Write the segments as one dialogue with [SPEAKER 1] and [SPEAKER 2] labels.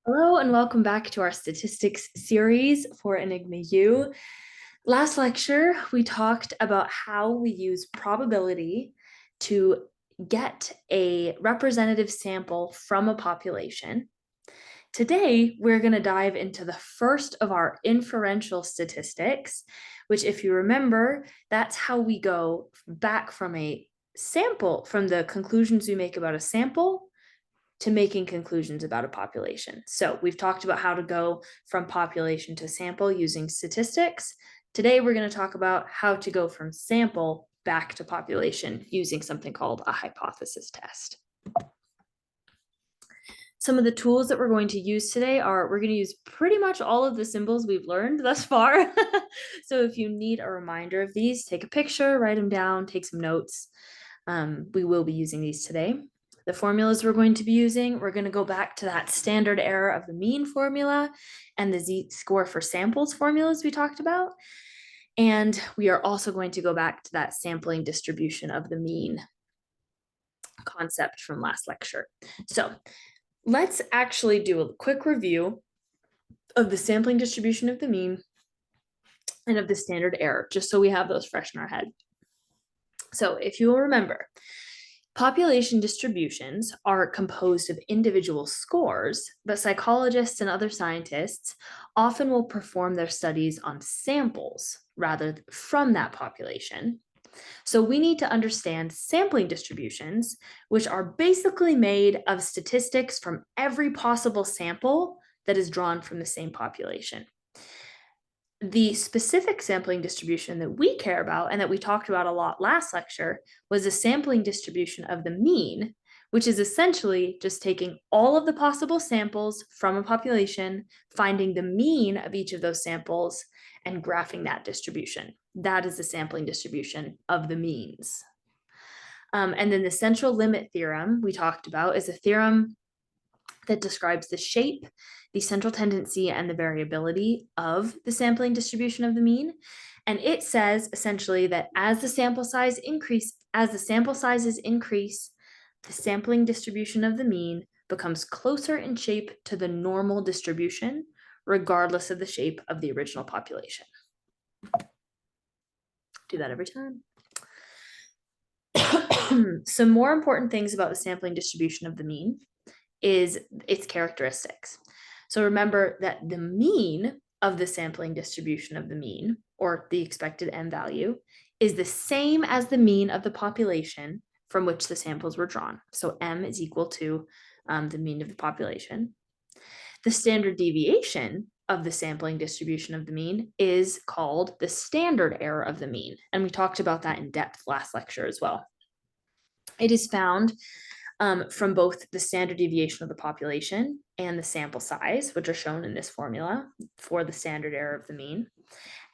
[SPEAKER 1] Hello and welcome back to our statistics series for ENIGMA-U. Last lecture, we talked about how we use probability to get a representative sample from a population. Today, we're going to dive into the first of our inferential statistics, which, if you remember, that's how we go back from a sample, from the conclusions we make about a sample to making conclusions about a population. So we've talked about how to go from population to sample using statistics. Today, we're going to talk about how to go from sample back to population using something called a hypothesis test. Some of the tools that we're going to use today are, we're going to use pretty much all of the symbols we've learned thus far. So if you need a reminder of these, take a picture, write them down, take some notes. We will be using these today. The formulas we're going to be using, we're going to go back to that standard error of the mean formula and the z-score for samples formulas we talked about. And we are also going to go back to that sampling distribution of the mean concept from last lecture. So let's actually do a quick review of the sampling distribution of the mean and of the standard error, just so we have those fresh in our head. So if you will remember, population distributions are composed of individual scores, but psychologists and other scientists often will perform their studies on samples rather from that population. So we need to understand sampling distributions, which are basically made of statistics from every possible sample that is drawn from the same population. The specific sampling distribution that we care about and that we talked about a lot last lecture was a sampling distribution of the mean, which is essentially just taking all of the possible samples from a population, finding the mean of each of those samples, and graphing that distribution. That is the sampling distribution of the means. And then the central limit theorem we talked about is a theorem that describes the shape, the central tendency, and the variability of the sampling distribution of the mean. And it says essentially that as the sample sizes increase, the sampling distribution of the mean becomes closer in shape to the normal distribution, regardless of the shape of the original population. Do that every time. Some more important things about the sampling distribution of the mean is its characteristics. So remember that the mean of the sampling distribution of the mean, or the expected M value, is the same as the mean of the population from which the samples were drawn. So M is equal to the mean of the population. The standard deviation of the sampling distribution of the mean is called the standard error of the mean. And we talked about that in depth last lecture as well. It is found from both the standard deviation of the population and the sample size, which are shown in this formula for the standard error of the mean.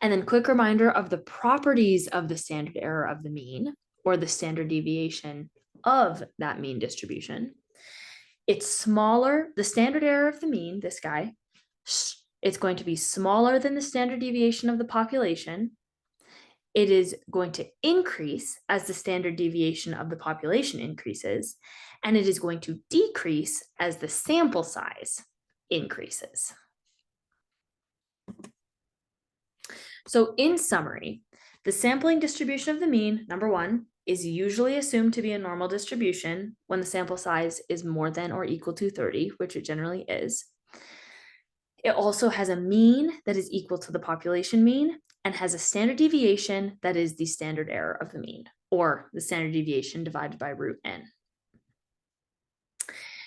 [SPEAKER 1] And then quick reminder of the properties of the standard error of the mean, or the standard deviation of that mean distribution. It's smaller, the standard error of the mean, this guy, it's going to be smaller than the standard deviation of the population. It is going to increase as the standard deviation of the population increases, and it is going to decrease as the sample size increases. So in summary, the sampling distribution of the mean, number one, is usually assumed to be a normal distribution when the sample size is more than or equal to 30, which it generally is. It also has a mean that is equal to the population mean and has a standard deviation that is the standard error of the mean, or the standard deviation divided by root n.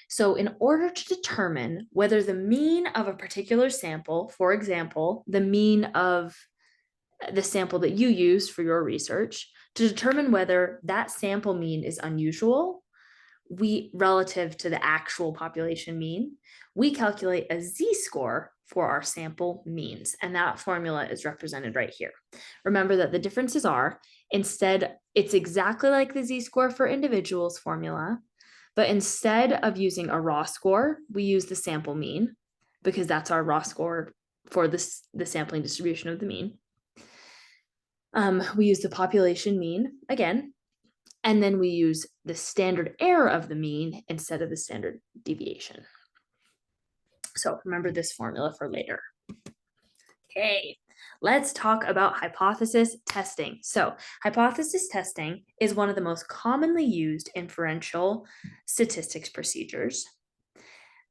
[SPEAKER 1] So in order to determine whether the mean of a particular sample, for example, the mean of the sample that you used for your research, to determine whether that sample mean is unusual, relative to the actual population mean, we calculate a z-score for our sample means, and that formula is represented right here. Remember that the differences are, instead, it's exactly like the z-score for individuals formula, but instead of using a raw score, we use the sample mean, because that's our raw score for the sampling distribution of the mean. We use the population mean again, and then we use the standard error of the mean instead of the standard deviation. So remember this formula for later. Okay, let's talk about hypothesis testing. So hypothesis testing is one of the most commonly used inferential statistics procedures.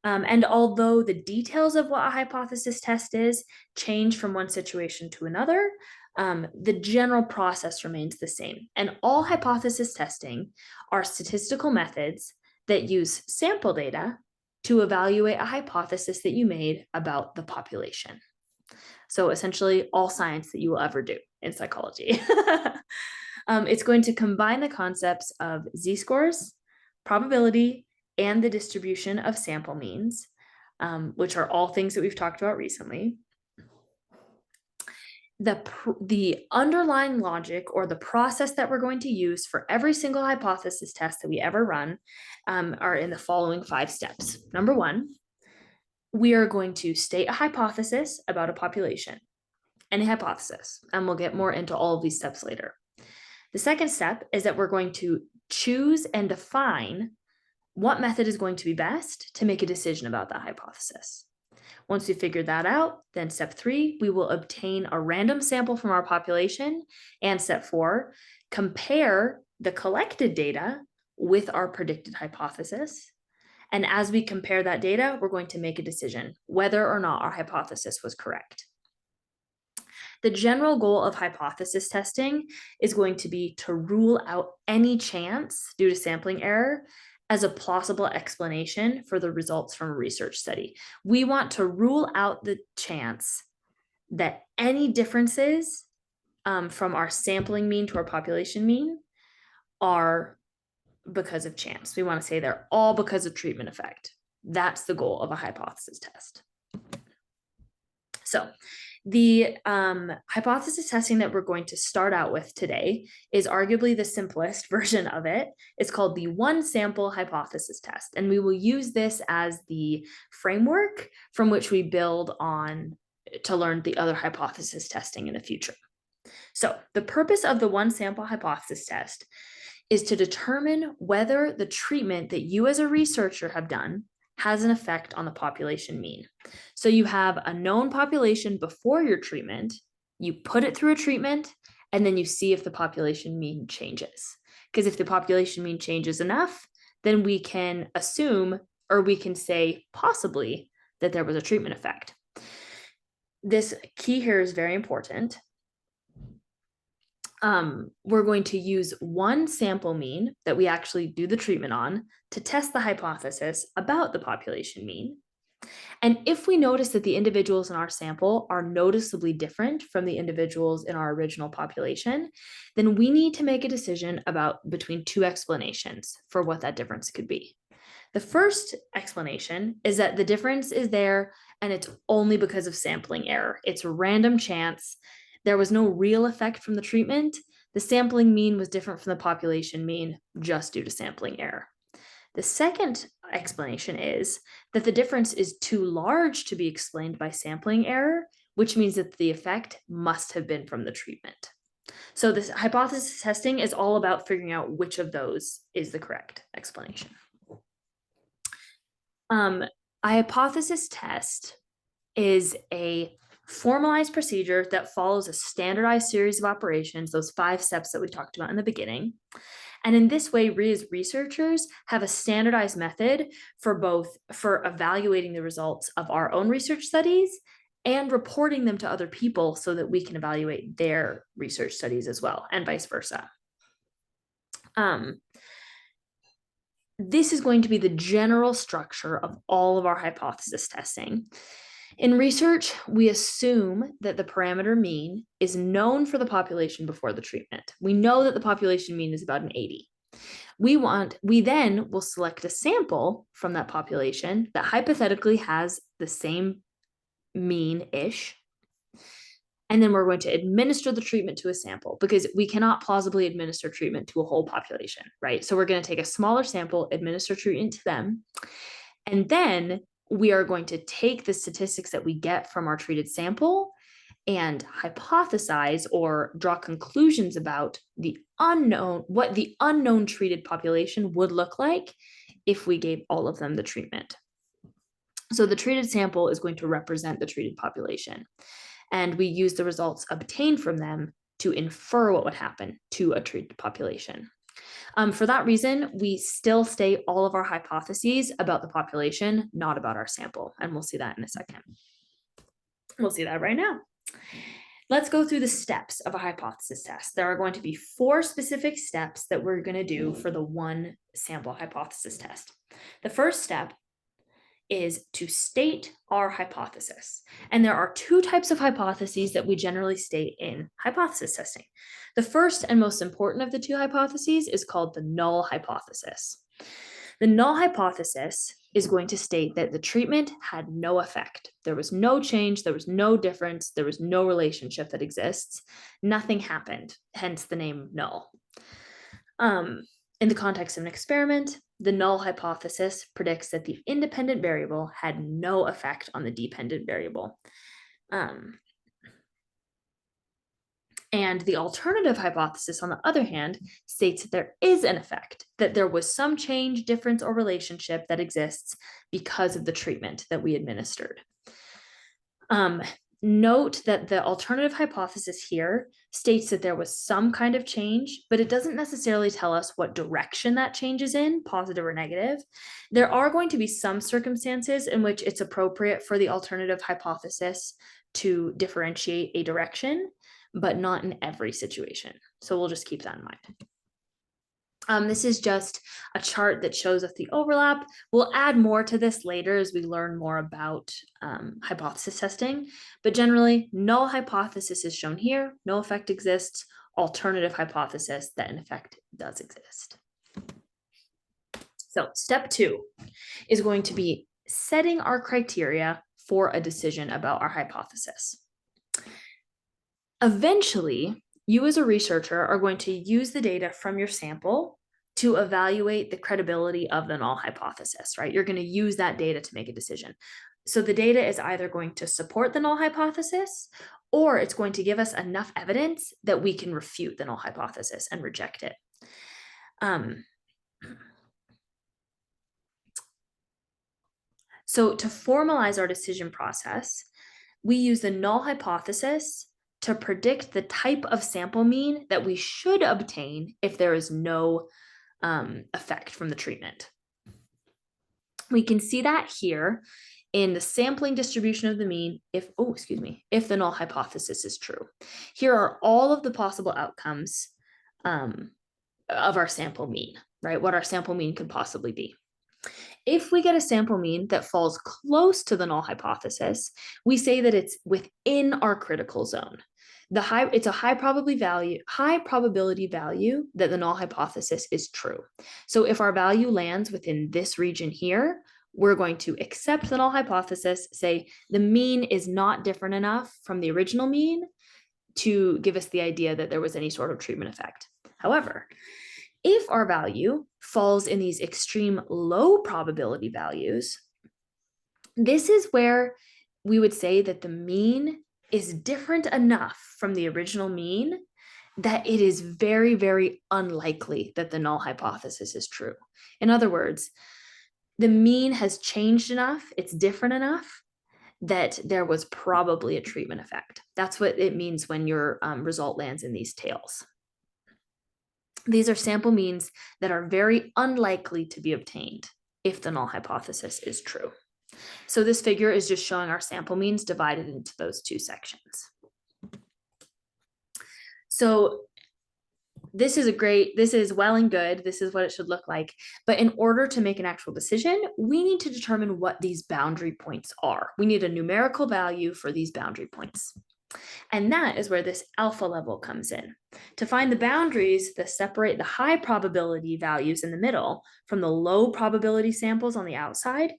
[SPEAKER 1] And although the details of what a hypothesis test is change from one situation to another, the general process remains the same. And all hypothesis testing are statistical methods that use sample data to evaluate a hypothesis that you made about the population. So essentially all science that you will ever do in psychology. It's going to combine the concepts of z-scores, probability, and the distribution of sample means, which are all things that we've talked about recently. The underlying logic or the process that we're going to use for every single hypothesis test that we ever run are in the following 5 steps. Number 1, we are going to state a hypothesis about a population, any hypothesis, and we'll get more into all of these steps later. The second step is that we're going to choose and define what method is going to be best to make a decision about that hypothesis. Once we figured that out, then step 3, we will obtain a random sample from our population, and step 4, compare the collected data with our predicted hypothesis. And as we compare that data, we're going to make a decision whether or not our hypothesis was correct. The general goal of hypothesis testing is going to be to rule out any chance due to sampling error as a plausible explanation for the results from a research study. We want to rule out the chance that any differences from our sampling mean to our population mean are because of chance. We want to say they're all because of treatment effect. That's the goal of a hypothesis test. So the hypothesis testing that we're going to start out with today is arguably the simplest version of it. It's called the one sample hypothesis test, and we will use this as the framework from which we build on to learn the other hypothesis testing in the future. So the purpose of the one sample hypothesis test is to determine whether the treatment that you as a researcher have done has an effect on the population mean. So you have a known population before your treatment, you put it through a treatment, and then you see if the population mean changes. Because if the population mean changes enough, then we can assume, or we can say possibly, that there was a treatment effect. This key here is very important. We're going to use one sample mean that we actually do the treatment on to test the hypothesis about the population mean. And if we notice that the individuals in our sample are noticeably different from the individuals in our original population, then we need to make a decision about between 2 explanations for what that difference could be. The first explanation is that the difference is there and it's only because of sampling error. It's a random chance. There was no real effect from the treatment. The sampling mean was different from the population mean just due to sampling error. The second explanation is that the difference is too large to be explained by sampling error, which means that the effect must have been from the treatment. So this hypothesis testing is all about figuring out which of those is the correct explanation. A hypothesis test is a formalized procedure that follows a standardized series of operations, those 5 steps that we talked about in the beginning. And in this way, we as researchers have a standardized method for evaluating the results of our own research studies and reporting them to other people so that we can evaluate their research studies as well, and vice versa. This is going to be the general structure of all of our hypothesis testing. In research, we assume that the parameter mean is known for the population before the treatment. We know that the population mean is about an 80. We then will select a sample from that population that hypothetically has the same mean-ish. And then we're going to administer the treatment to a sample because we cannot plausibly administer treatment to a whole population, right? So we're going to take a smaller sample, administer treatment to them, and then we are going to take the statistics that we get from our treated sample and hypothesize or draw conclusions about what the unknown treated population would look like if we gave all of them the treatment. So the treated sample is going to represent the treated population. And we use the results obtained from them to infer what would happen to a treated population. For that reason, we still state all of our hypotheses about the population, not about our sample. And we'll see that in a second. We'll see that right now. Let's go through the steps of a hypothesis test. There are going to be 4 specific steps that we're going to do for the one sample hypothesis test. The first step is to state our hypothesis. And there are 2 types of hypotheses that we generally state in hypothesis testing. The first and most important of the 2 hypotheses is called the null hypothesis. The null hypothesis is going to state that the treatment had no effect. There was no change, there was no difference, there was no relationship that exists. Nothing happened, hence the name null. In the context of an experiment, the null hypothesis predicts that the independent variable had no effect on the dependent variable. And the alternative hypothesis, on the other hand, states that there is an effect, that there was some change, difference, or relationship that exists because of the treatment that we administered. Note that the alternative hypothesis here states that there was some kind of change, but it doesn't necessarily tell us what direction that change is in, positive or negative. There are going to be some circumstances in which it's appropriate for the alternative hypothesis to differentiate a direction, but not in every situation. So we'll just keep that in mind. This is just a chart that shows us the overlap. We'll add more to this later as we learn more about hypothesis testing, but generally null hypothesis is shown here, no effect exists, alternative hypothesis that an effect does exist. So step 2 is going to be setting our criteria for a decision about our hypothesis. Eventually, you as a researcher are going to use the data from your sample to evaluate the credibility of the null hypothesis, right? You're going to use that data to make a decision. So the data is either going to support the null hypothesis, or it's going to give us enough evidence that we can refute the null hypothesis and reject it. So to formalize our decision process, we use the null hypothesis to predict the type of sample mean that we should obtain if there is no effect from the treatment. We can see that here in the sampling distribution of the mean if the null hypothesis is true. Here are all of the possible outcomes of our sample mean, right? What our sample mean could possibly be. If we get a sample mean that falls close to the null hypothesis, we say that it's within our critical zone. It's a high probability value that the null hypothesis is true. So if our value lands within this region here, we're going to accept the null hypothesis, say the mean is not different enough from the original mean to give us the idea that there was any sort of treatment effect. However, if our value falls in these extreme low probability values, this is where we would say that the mean is different enough from the original mean that it is very, very unlikely that the null hypothesis is true. In other words, the mean has changed enough, it's different enough that there was probably a treatment effect. That's what it means when your result lands in these tails. These are sample means that are very unlikely to be obtained if the null hypothesis is true. So this figure is just showing our sample means divided into those 2 sections. So this is well and good. This is what it should look like. But in order to make an actual decision, we need to determine what these boundary points are. We need a numerical value for these boundary points. And that is where this alpha level comes in. To find the boundaries that separate the high probability values in the middle from the low probability samples on the outside,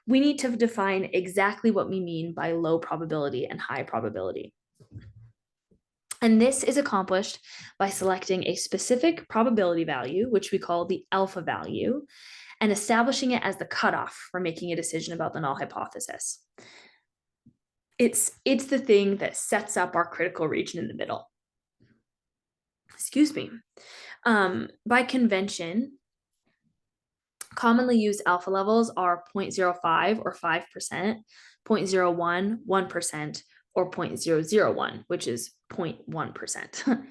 [SPEAKER 1] we need to define exactly what we mean by low probability and high probability. And this is accomplished by selecting a specific probability value, which we call the alpha value, and establishing it as the cutoff for making a decision about the null hypothesis. It's the thing that sets up our critical region in the middle. Excuse me. By convention, Commonly used alpha levels are 0.05 or 5%, 0.01, 1%, or 0.001, which is 0.1%.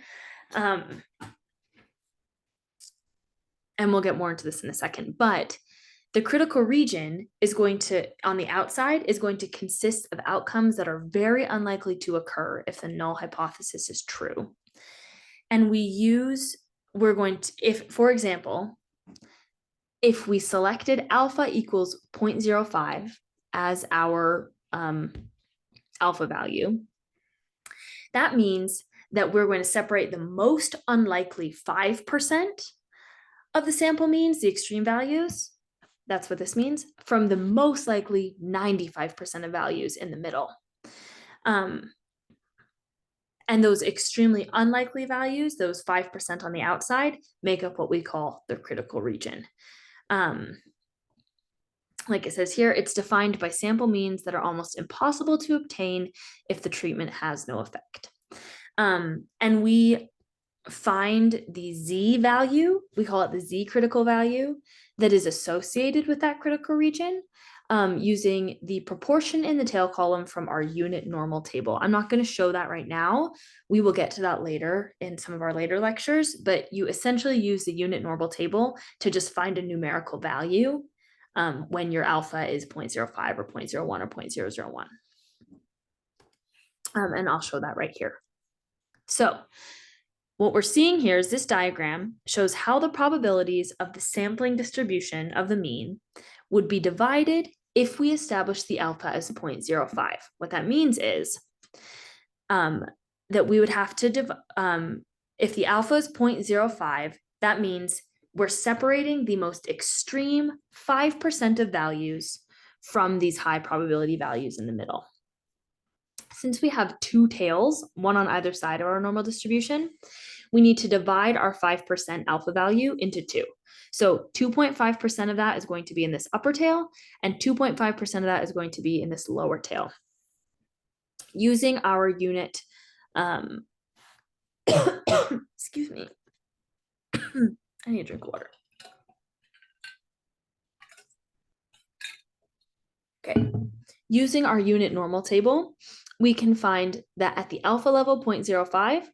[SPEAKER 1] And we'll get more into this in a second, but the critical region is going to, on the outside, is going to consist of outcomes that are very unlikely to occur if the null hypothesis is true. And we're going to, if, for example, if we selected alpha equals 0.05 as our alpha value, that means that we're going to separate the most unlikely 5% of the sample means, the extreme values, that's what this means, from the most likely 95% of values in the middle. And those extremely unlikely values, those 5% on the outside, make up what we call the critical region. Like it says here, it's defined by sample means that are almost impossible to obtain if the treatment has no effect. And we find the Z value, we call it the Z critical value, that is associated with that critical region using the proportion in the tail column from our unit normal table. I'm not going to show that right now. We will get to that later in some of our later lectures, but you essentially use the unit normal table to just find a numerical value when your alpha is 0.05 or 0.01 or 0.001. And I'll show that right here. So what we're seeing here is this diagram shows how the probabilities of the sampling distribution of the mean would be divided if we establish the alpha as 0.05. What that means is that we would have to, if the alpha is 0.05, that means we're separating the most extreme 5% of values from these high probability values in the middle. Since we have two tails, one on either side of our normal distribution, we need to divide our 5% alpha value into two. So 2.5% of that is going to be in this upper tail, and 2.5% of that is going to be in this lower tail. Using our unit, excuse me, I need to drink water. Okay, using our unit normal table, we can find that at the alpha level 0.05,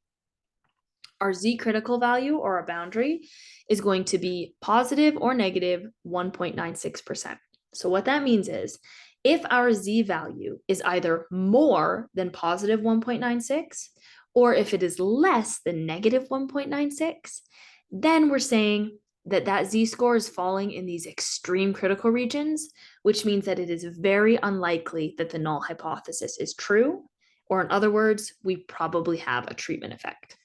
[SPEAKER 1] our Z critical value or our boundary is going to be positive or negative 1.96%. So what that means is if our Z value is either more than positive 1.96, or if it is less than negative 1.96, then we're saying that that Z score is falling in these extreme critical regions, which means that it is very unlikely that the null hypothesis is true, or in other words, we probably have a treatment effect.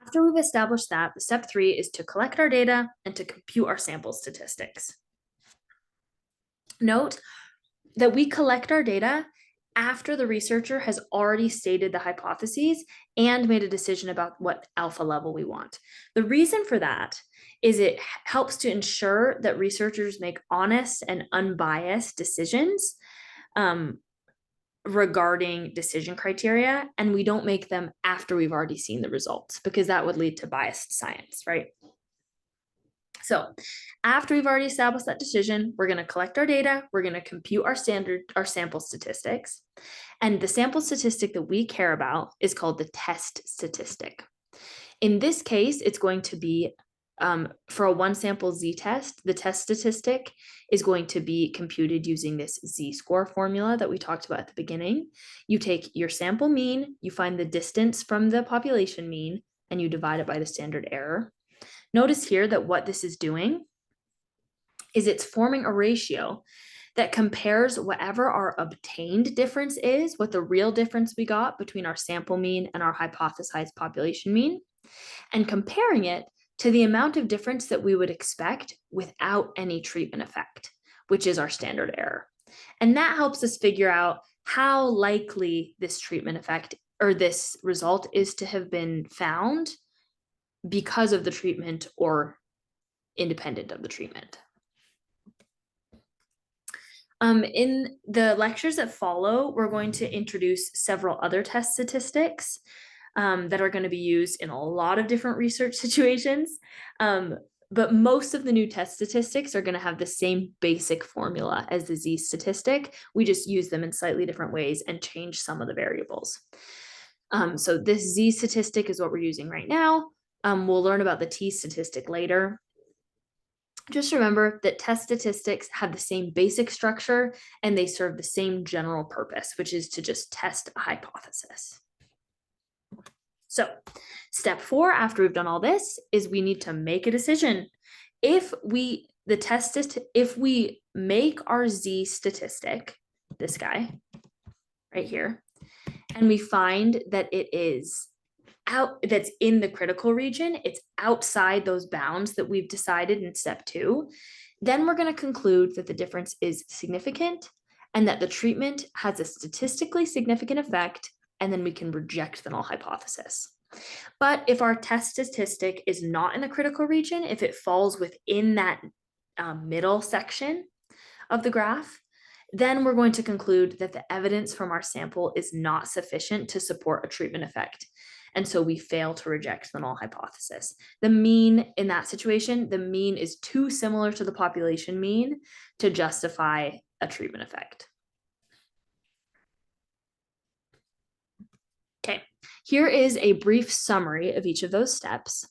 [SPEAKER 1] After we've established that, the step 3 is to collect our data and to compute our sample statistics. Note that we collect our data after the researcher has already stated the hypotheses and made a decision about what alpha level we want. The reason for that is it helps to ensure that researchers make honest and unbiased decisions regarding decision criteria, and we don't make them after we've already seen the results, because that would lead to biased science, right? So after we've already established that decision, we're going to collect our data, we're going to compute our sample statistics, and the sample statistic that we care about is called the test statistic. In this case, it's going to be for a one sample Z test, the test statistic is going to be computed using this Z-score formula that we talked about at the beginning. You take your sample mean, you find the distance from the population mean, and you divide it by the standard error. Notice here that what this is doing is it's forming a ratio that compares whatever our obtained difference is, what the real difference we got between our sample mean and our hypothesized population mean, and comparing it to the amount of difference that we would expect without any treatment effect, which is our standard error. And that helps us figure out how likely this treatment effect or this result is to have been found because of the treatment or independent of the treatment. In the lectures that follow, we're going to introduce several other test statistics that are going to be used in a lot of different research situations. but most of the new test statistics are going to have the same basic formula as the Z statistic. We just use them in slightly different ways and change some of the variables. So this Z statistic is what we're using right now. We'll learn about the T statistic later. Just remember that test statistics have the same basic structure and they serve the same general purpose, which is to just test a hypothesis. So step 4, after we've done all this, is we need to make a decision. If we make our Z statistic, this guy right here, and we find that it is that's in the critical region, it's outside those bounds that we've decided in step 2, then we're going to conclude that the difference is significant and that the treatment has a statistically significant effect, and then we can reject the null hypothesis. But if our test statistic is not in the critical region, if it falls within that middle section of the graph, then we're going to conclude that the evidence from our sample is not sufficient to support a treatment effect. And so we fail to reject the null hypothesis. The mean in that situation, the mean is too similar to the population mean to justify a treatment effect. Okay, here is a brief summary of each of those steps.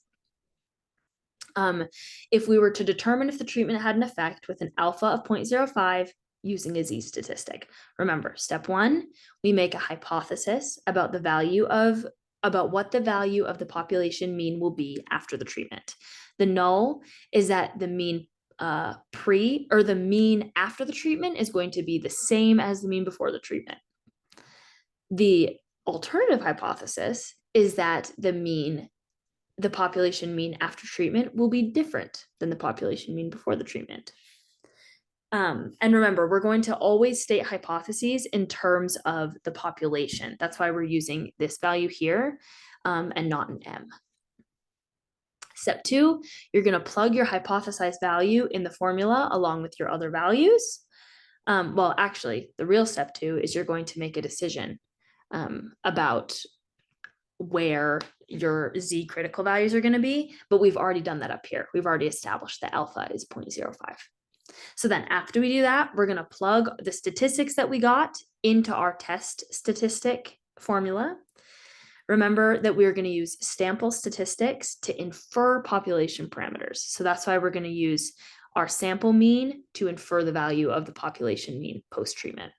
[SPEAKER 1] If we were to determine if the treatment had an effect with an alpha of 0.05 using a Z statistic. Remember, step 1, we make a hypothesis about what the value of the population mean will be after the treatment. The null is that the mean the mean after the treatment is going to be the same as the mean before the treatment. The alternative hypothesis is that the population mean after treatment will be different than the population mean before the treatment. And remember, we're going to always state hypotheses in terms of the population. That's why we're using this value here and not an M. Step 2, you're going to plug your hypothesized value in the formula along with your other values. Well, actually, the real step 2 is you're going to make a decision about where your Z critical values are going to be, but we've already done that up here. We've already established that alpha is 0.05. So then after we do that, we're going to plug the statistics that we got into our test statistic formula. Remember that we're going to use sample statistics to infer population parameters. So that's why we're going to use our sample mean to infer the value of the population mean post-treatment.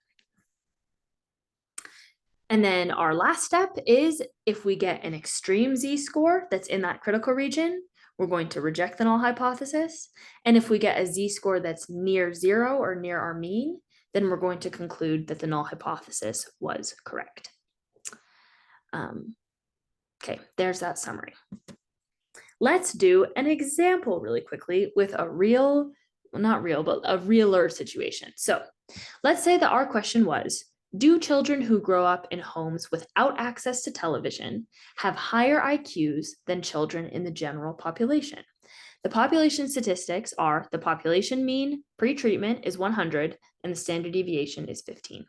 [SPEAKER 1] And then our last step is if we get an extreme Z score that's in that critical region, we're going to reject the null hypothesis. And if we get a Z score that's near 0 or near our mean, then we're going to conclude that the null hypothesis was correct. Okay, there's that summary. Let's do an example really quickly with a realer situation. So let's say that our question was, do children who grow up in homes without access to television have higher IQs than children in the general population? The population statistics are the population mean pre-treatment is 100 and the standard deviation is 15.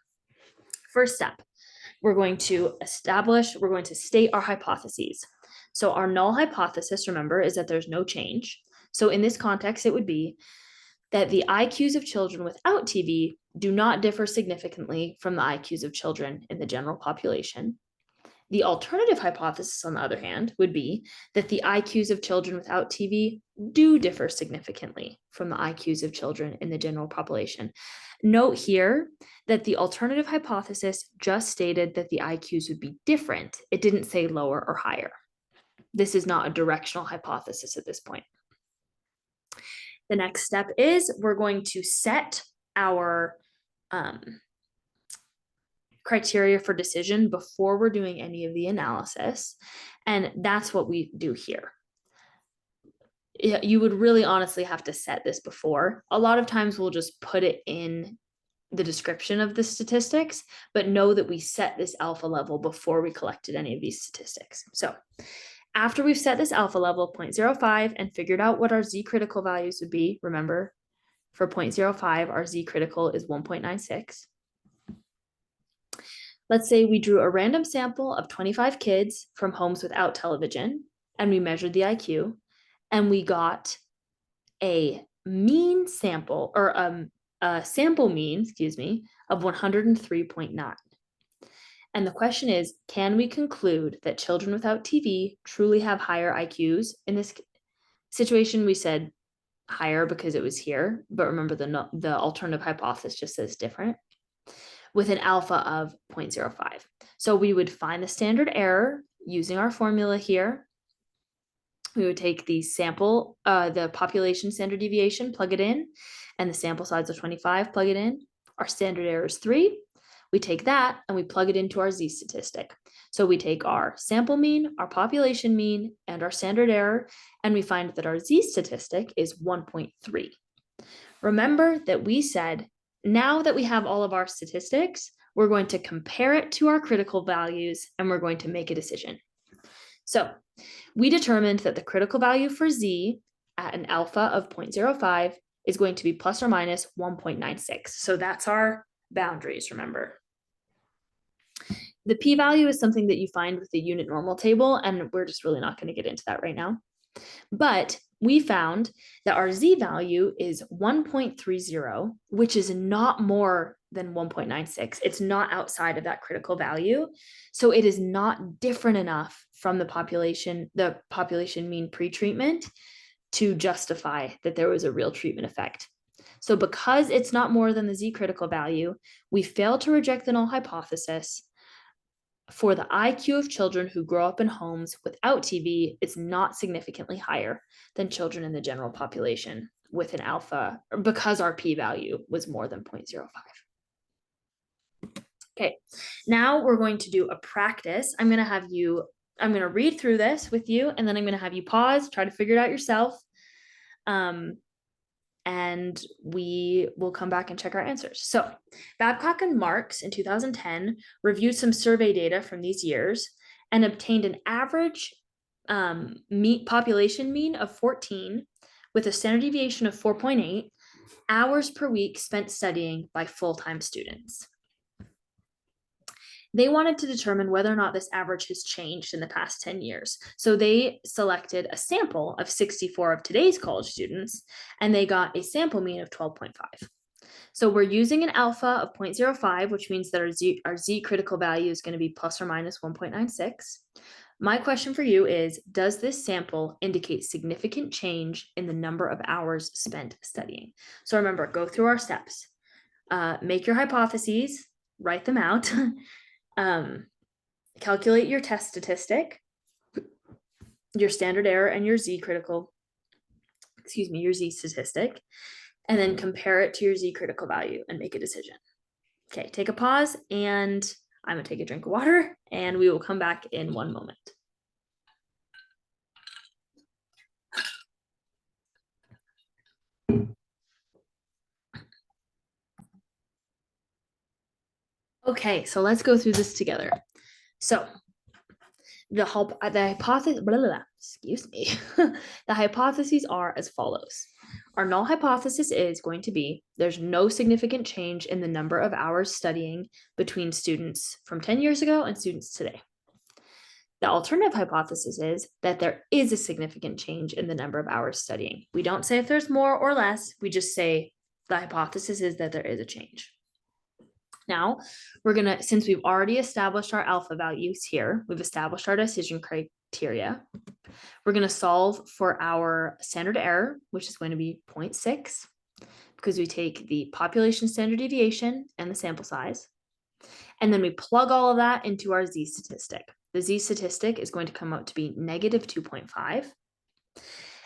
[SPEAKER 1] First step, we're going to state our hypotheses. So our null hypothesis, remember, is that there's no change. So in this context, it would be that the IQs of children without TV do not differ significantly from the IQs of children in the general population. The alternative hypothesis, on the other hand, would be that the IQs of children without TV do differ significantly from the IQs of children in the general population. Note here that the alternative hypothesis just stated that the IQs would be different. It didn't say lower or higher. This is not a directional hypothesis at this point. The next step is we're going to set our criteria for decision before we're doing any of the analysis. And that's what we do here. You would really honestly have to set this before. A lot of times we'll just put it in the description of the statistics, but know that we set this alpha level before we collected any of these statistics. So after we've set this alpha level 0.05 and figured out what our Z critical values would be, remember, for 0.05, our Z critical is 1.96. Let's say we drew a random sample of 25 kids from homes without television, and we measured the IQ, and we got a mean sample, or a sample mean, excuse me, of 103.9. And the question is, can we conclude that children without TV truly have higher IQs? In this situation, we said higher because it was here, but remember the alternative hypothesis just says different, with an alpha of 0.05. So we would find the standard error using our formula here. We would take the sample, the population standard deviation, plug it in, and the sample size of 25, plug it in. Our standard error is 3. We take that and we plug it into our z statistic. So we take our sample mean, our population mean, and our standard error, and we find that our z statistic is 1.3. Remember that we said, now that we have all of our statistics, we're going to compare it to our critical values and we're going to make a decision. So we determined that the critical value for z at an alpha of 0.05 is going to be plus or minus 1.96. So that's our boundaries, remember. The p-value is something that you find with the unit normal table, and we're just really not going to get into that right now. But we found that our z value is 1.30, which is not more than 1.96. It's not outside of that critical value. So it is not different enough from the population mean pre-treatment to justify that there was a real treatment effect. So because it's not more than the z critical value, we fail to reject the null hypothesis. For the IQ of children who grow up in homes without TV, it's not significantly higher than children in the general population with an alpha, because our p-value was more than 0.05. Okay, now we're going to do a practice. I'm going to read through this with you, and then I'm going to have you pause, try to figure it out yourself. And we will come back and check our answers. So Babcock and Marks in 2010 reviewed some survey data from these years and obtained an average population mean of 14 with a standard deviation of 4.8 hours per week spent studying by full-time students. They wanted to determine whether or not this average has changed in the past 10 years. So they selected a sample of 64 of today's college students, and they got a sample mean of 12.5. So we're using an alpha of 0.05, which means that our z critical value is going to be plus or minus 1.96. My question for you is, does this sample indicate significant change in the number of hours spent studying? So remember, go through our steps. Make your hypotheses, write them out. Calculate your test statistic, your standard error, and your z statistic, and then compare it to your z critical value and make a decision. Okay, take a pause, and I'm gonna take a drink of water, and we will come back in one moment. Okay, so let's go through this together. So the hypothesis, excuse me, the hypotheses are as follows. Our null hypothesis is going to be there's no significant change in the number of hours studying between students from 10 years ago and students today. The alternative hypothesis is that there is a significant change in the number of hours studying. We don't say if there's more or less, we just say the hypothesis is that there is a change. Now, since we've already established our alpha values here, we've established our decision criteria, we're going to solve for our standard error, which is going to be 0.6, because we take the population standard deviation and the sample size, and then we plug all of that into our z statistic. The z statistic is going to come out to be negative 2.5,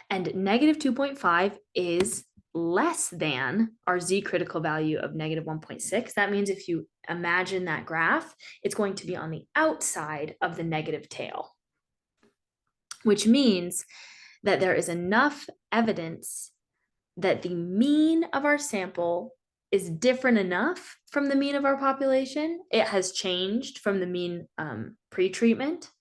[SPEAKER 1] and negative 2.5 is less than our z critical value of negative 1.6. That means if you imagine that graph, it's going to be on the outside of the negative tail, which means that there is enough evidence that the mean of our sample is different enough from the mean of our population. It has changed from the mean pre-treatment.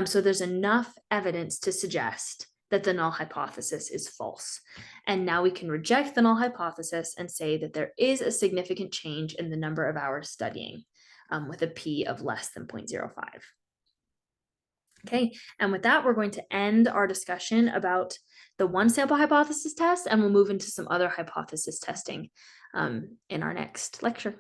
[SPEAKER 1] So there's enough evidence to suggest that the null hypothesis is false. And now we can reject the null hypothesis and say that there is a significant change in the number of hours studying with a p of less than 0.05. Okay, and with that, we're going to end our discussion about the one sample hypothesis test, and we'll move into some other hypothesis testing in our next lecture.